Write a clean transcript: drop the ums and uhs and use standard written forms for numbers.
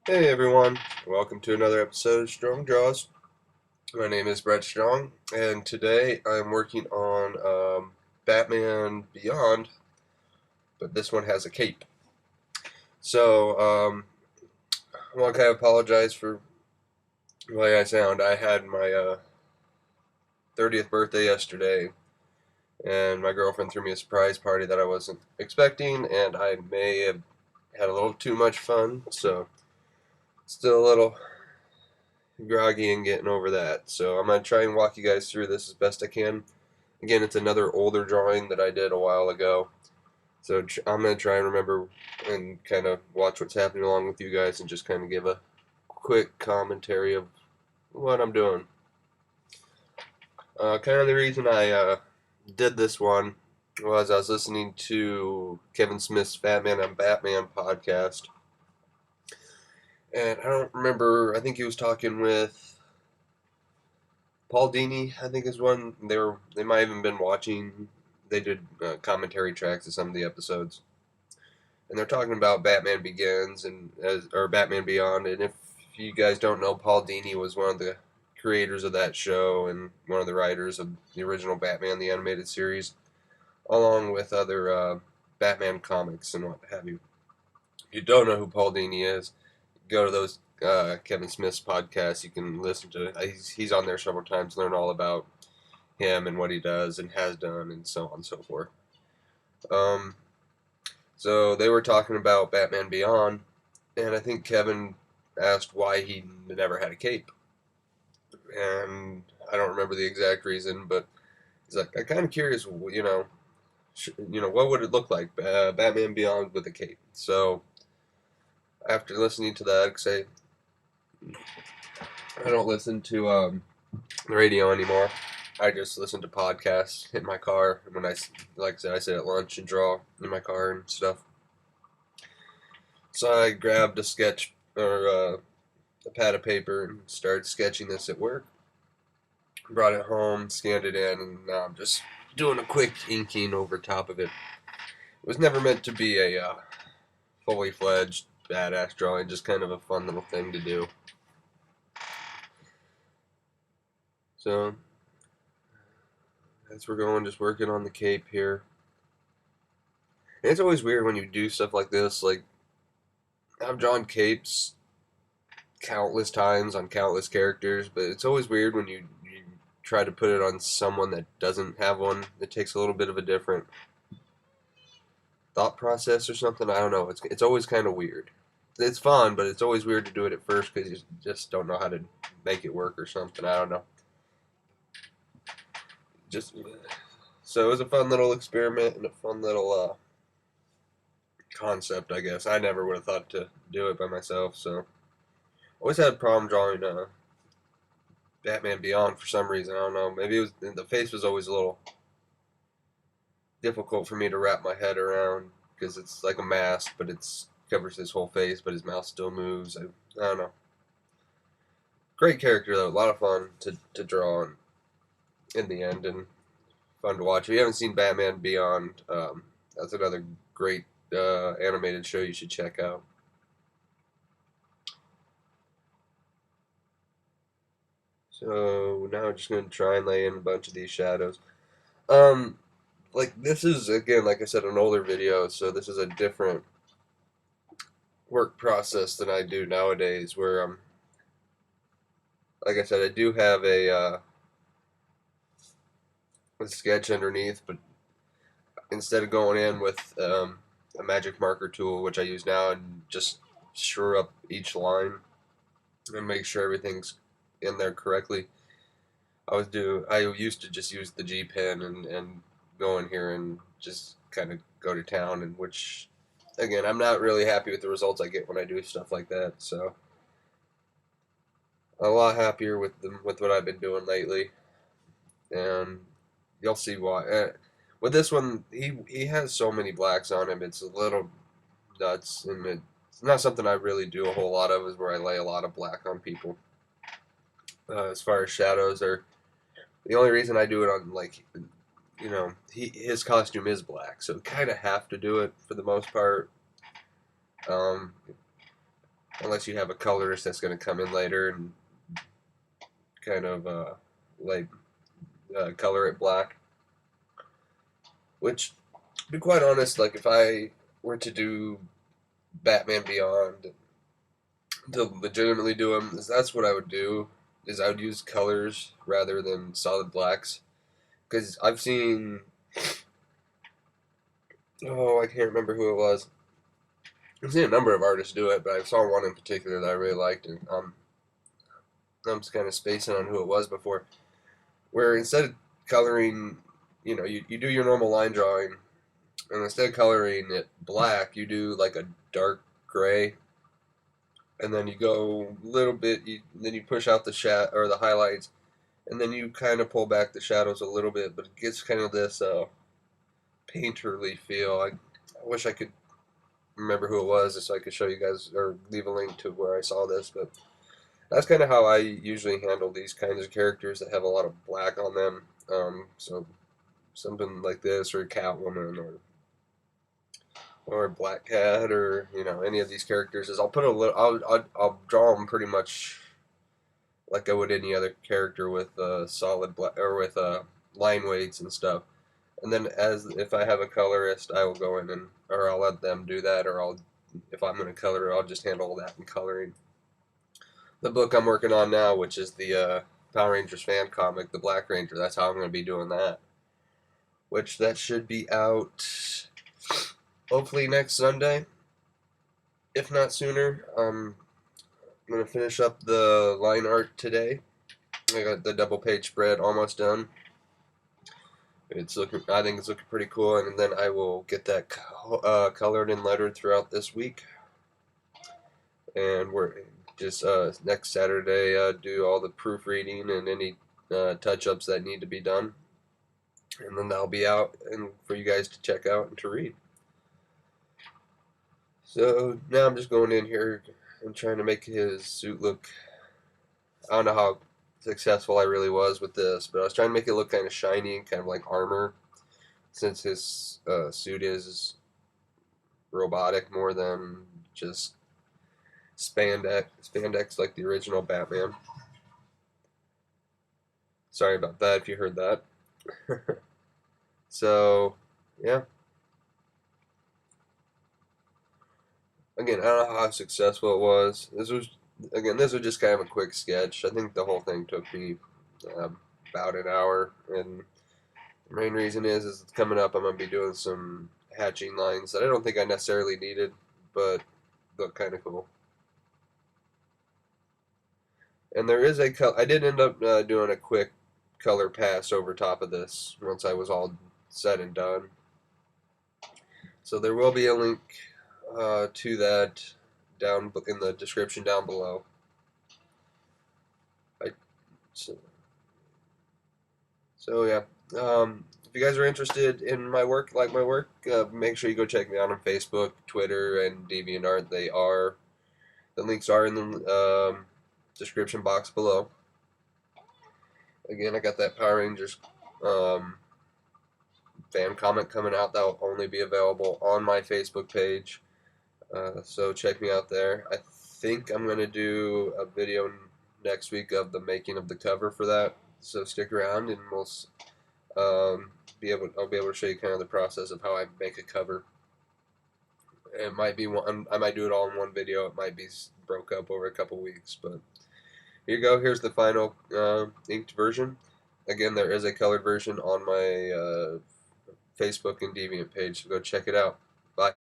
Hey everyone, welcome to another episode of Strong Draws. My name is Brett Strong, and today I'm working on Batman Beyond, but this one has a cape. So, I want to kind of apologize for the way I sound. I had my 30th birthday yesterday, and my girlfriend threw me a surprise party that I wasn't expecting, and I may have had a little too much fun, so still a little groggy and getting over that. So I'm going to try and walk you guys through this as best I can. Again, it's another older drawing that I did a while ago. So I'm going to try and remember and kind of watch what's happening along with you guys and just kind of give a quick commentary of what I'm doing. Kind of the reason I did this one was I was listening to Kevin Smith's Batman on Batman podcast. And I don't remember, I think he was talking with Paul Dini, I think is one. They might have even been watching. They did commentary tracks of some of the episodes, and they're talking about Batman Begins or Batman Beyond. And if you guys don't know, Paul Dini was one of the creators of that show and one of the writers of the original Batman the animated series, along with other Batman comics and what have you. If you don't know who Paul Dini is, go to those Kevin Smith's podcasts. You can listen to it. He's on there several times, learn all about him and what he does and has done and so on and so forth. Um, so they were talking about Batman Beyond, and I think Kevin asked why he never had a cape. And I don't remember the exact reason, but he's like, I'm kind of curious, what would it look like, Batman Beyond with a cape? So after listening to that, say I don't listen to the radio anymore. I just listen to podcasts in my car when like I said, I sit at lunch and draw in my car and stuff. So I grabbed a sketch or a pad of paper and started sketching this at work. Brought it home, scanned it in, and now I'm just doing a quick inking over top of it. It was never meant to be a fully fledged badass drawing, just kind of a fun little thing to do. So as we're going, just working on the cape here. And it's always weird when you do stuff like this. Like I've drawn capes countless times on countless characters, but it's always weird when you try to put it on someone that doesn't have one. It takes a little bit of a different thought process or something. I don't know. It's always kind of weird. It's fun, but it's always weird to do it at first because you just don't know how to make it work or something. I don't know. Just so it was a fun little experiment and a fun little concept, I guess. I never would have thought to do it by myself, so always had a problem drawing Batman Beyond for some reason. I don't know. Maybe it was the face was always a little difficult for me to wrap my head around because it's like a mask, but it's covers his whole face, but his mouth still moves. I don't know. Great character though, a lot of fun to draw in the end, and fun to watch. If you haven't seen Batman Beyond, that's another great animated show you should check out. So now I'm just going to try and lay in a bunch of these shadows. Um, like this is again, like I said, an older video, so this is a different work process than I do nowadays. Where like I said, I do have a sketch underneath, but instead of going in with a magic marker tool, which I use now, and just shore up each line and make sure everything's in there correctly. I used to just use the G pen and go in here and just kind of go to town, and which again I'm not really happy with the results I get when I do stuff like that. So I'm a lot happier with what I've been doing lately, and you'll see why. With this one, he has so many blacks on him, it's a little nuts, and it's not something I really do a whole lot of. Is where I lay a lot of black on people. As far as shadows are, the only reason I do it on like, his costume is black, so kind of have to do it for the most part. Um, unless you have a colorist that's going to come in later and kind of like color it black. Which, to be quite honest, like if I were to do Batman Beyond to legitimately do them, that's what I would do. Is I would use colors rather than solid blacks, because I've seen, oh, I can't remember who it was. I've seen a number of artists do it, but I saw one in particular that I really liked, and I'm just kind of spacing on who it was before. Where instead of coloring, you do your normal line drawing, and instead of coloring it black, you do like a dark gray, and then you go a little bit, then you push out the or the highlights, and then you kind of pull back the shadows a little bit, but it gets kind of this painterly feel. I wish I could remember who it was, just so I could show you guys or leave a link to where I saw this, but that's kind of how I usually handle these kinds of characters that have a lot of black on them. So something like this, or Catwoman, or Black Cat, or any of these characters, is I'll put a little. I'll draw them pretty much like I would any other character with solid black or with line weights and stuff. And then as if I have a colorist, I will go in or I'll let them do that, or if I'm going to color it, I'll just handle that in coloring. The book I'm working on now, which is the Power Rangers fan comic, The Black Ranger, that's how I'm going to be doing that. Which that should be out hopefully next Sunday, if not sooner. I'm going to finish up the line art today. I got the double page spread almost done. I think it's looking pretty cool, and then I will get that colored and lettered throughout this week. And we're just next Saturday do all the proofreading and any touch-ups that need to be done, and then that'll be out and for you guys to check out and to read. So now I'm just going in here and trying to make his suit look. I don't know how successful I really was with this, but I was trying to make it look kind of shiny and kind of like armor, since his suit is robotic more than just spandex like the original Batman. Sorry about that if you heard that. So, yeah. Again, I don't know how successful it was. This was just kind of a quick sketch. I think the whole thing took me about an hour, and the main reason is it's coming up. I'm going to be doing some hatching lines that I don't think I necessarily needed, but look kind of cool. And there is I did end up doing a quick color pass over top of this once I was all said and done. So there will be a link to that down in the description down below. So yeah, if you guys are interested in my work, like my work, make sure you go check me out on Facebook, Twitter, and DeviantArt. The links are in the description box below. Again, I got that Power Rangers fan comic coming out that will only be available on my Facebook page. So check me out there. I think I'm going to do a video next week of the making of the cover for that. So stick around, and I'll be able to show you kind of the process of how I make a cover. It might be I might do it all in one video. It might be broke up over a couple weeks, but here you go. Here's the final inked version. Again, there is a colored version on my Facebook and Deviant page, so go check it out. Bye.